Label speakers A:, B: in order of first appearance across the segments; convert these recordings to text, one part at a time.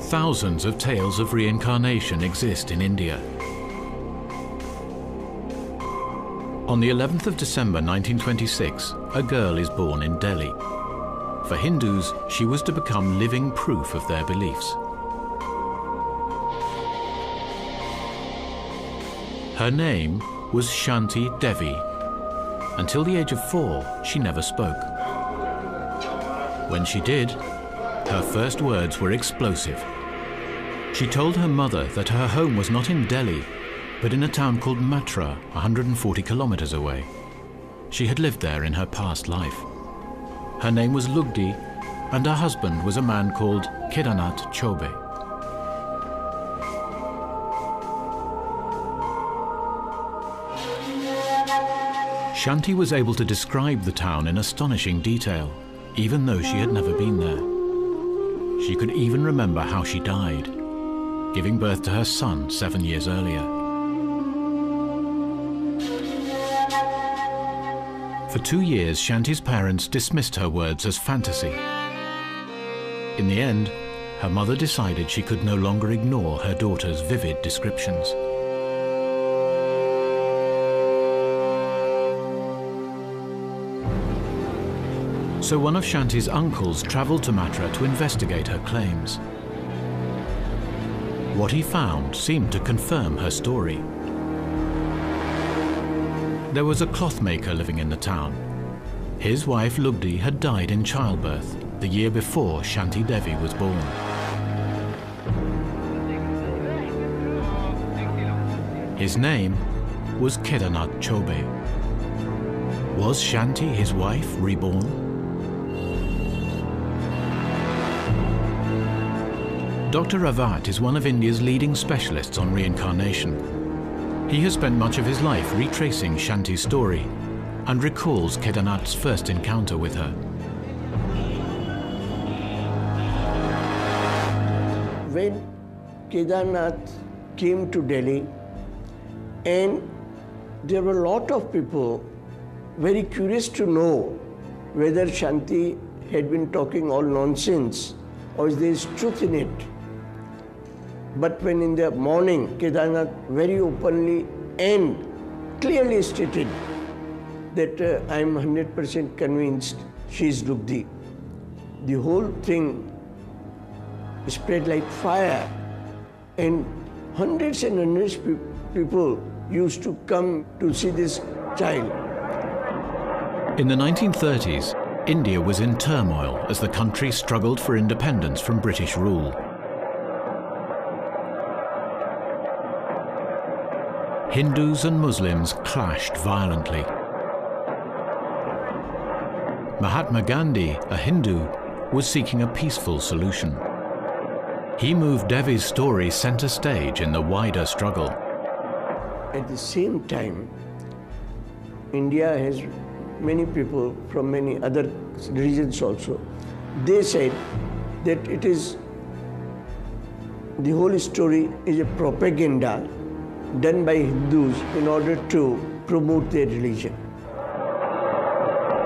A: Thousands of tales of reincarnation exist in India. On the 11th of December 1926, a girl is born in Delhi. For Hindus, she was to become living proof of their beliefs. Her name was Shanti Devi. Until the age of 4, she never spoke. When she did, her first words were explosive. She told her mother that her home was not in Delhi, but in a town called Mathura, 140 kilometers away. She had lived there in her past life. Her name was Lugdi, and her husband was a man called Kedarnath Chobe. Shanti was able to describe the town in astonishing detail, even though she had never been there. She could even remember how she died, giving birth to her son 7 years earlier. For 2 years, Shanti's parents dismissed her words as fantasy. In the end, her mother decided she could no longer ignore her daughter's vivid descriptions. So one of Shanti's uncles travelled to Mathura to investigate her claims. What he found seemed to confirm her story. There was a clothmaker living in the town. His wife Lugdi had died in childbirth the year before Shanti Devi was born. His name was Kedarnath Chobe. Was Shanti his wife reborn? Dr. Rawat is one of India's leading specialists on reincarnation. He has spent much of his life retracing Shanti's story and recalls Kedarnath's first encounter with her.
B: When Kedarnath came to Delhi, and there were a lot of people very curious to know whether Shanti had been talking all nonsense or is there truth in it. But when in the morning, Kedarnath very openly and clearly stated that I am 100% convinced she is Lugdi. The whole thing spread like fire, and hundreds and hundreds of people used to come to see this child.
A: In the 1930s, India was in turmoil as the country struggled for independence from British rule. Hindus and Muslims clashed violently. Mahatma Gandhi, a Hindu, was seeking a peaceful solution. He moved Devi's story center stage in the wider struggle.
B: At the same time, India has many people from many other regions also. They said that it is, the whole story is a propaganda done by Hindus in order to promote their religion.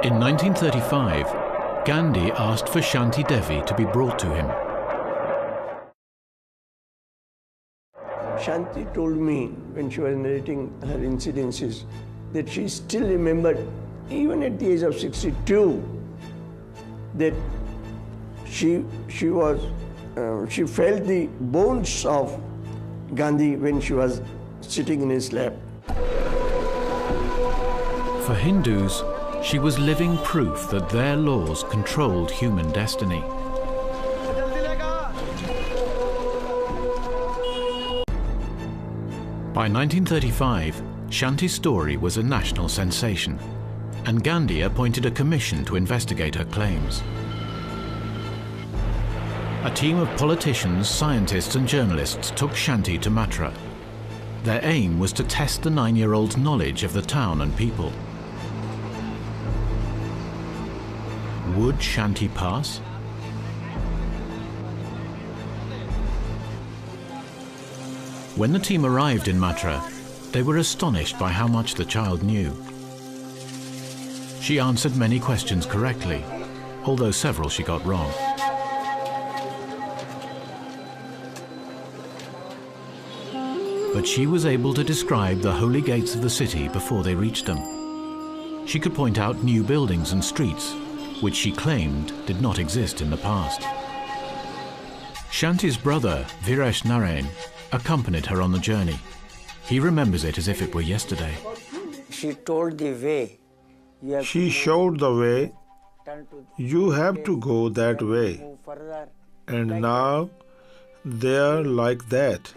A: In 1935, Gandhi asked for Shanti Devi to be brought to him.
B: Shanti told me when she was narrating her incidences that she still remembered, even at the age of 62, that she felt the bones of Gandhi when she was sitting in his lap.
A: For Hindus, she was living proof that their laws controlled human destiny. By 1935, Shanti's story was a national sensation, and Gandhi appointed a commission to investigate her claims. A team of politicians, scientists and journalists took Shanti to Mathura. Their aim was to test the 9-year-old's knowledge of the town and people. Would Shanti pass? When the team arrived in Mathura, they were astonished by how much the child knew. She answered many questions correctly, although several she got wrong. but she was able to describe the holy gates of the city before they reached them. She could point out new buildings and streets, which she claimed did not exist in the past. Shanti's brother, Viresh Narain, accompanied her on the journey. He remembers it as if it were yesterday.
B: She told the way.
C: She showed the way. You have to go that way. And now they are like that.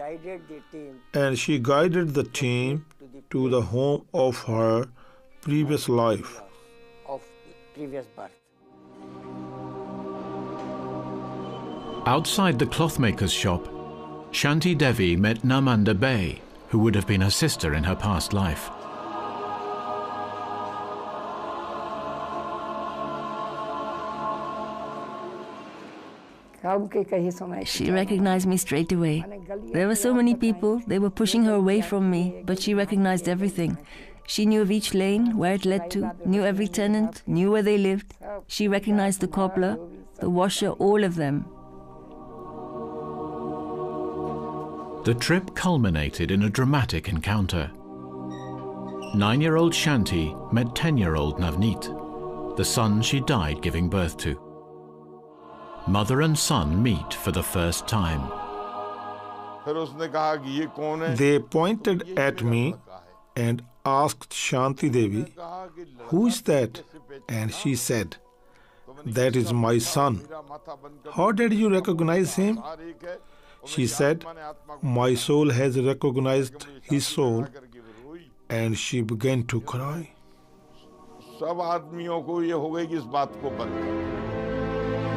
C: And she guided the team to the home of her previous life.
A: Outside the clothmaker's shop, Shanti Devi met Namanda Bay, who would have been her sister in her past life.
D: She recognized me straight away. There were so many people, they were pushing her away from me, but she recognized everything. She knew of each lane, where it led to, knew every tenant, knew where they lived. She recognized the cobbler, the washer, all of them.
A: The trip culminated in a dramatic encounter. 9-year-old Shanti met 10-year-old Navneet, the son she died giving birth to. Mother and son meet for the first time.
C: They pointed at me and asked Shanti Devi, "Who is that?" And she said, "That is my son." "How did you recognize him?" She said, "My soul has recognized his soul." And she began to cry.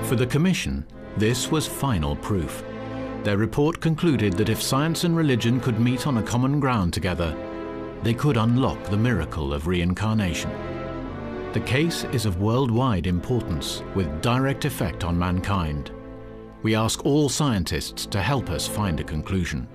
A: For the Commission, this was final proof. Their report concluded that if science and religion could meet on a common ground together, they could unlock the miracle of reincarnation. The case is of worldwide importance, with direct effect on mankind. We ask all scientists to help us find a conclusion.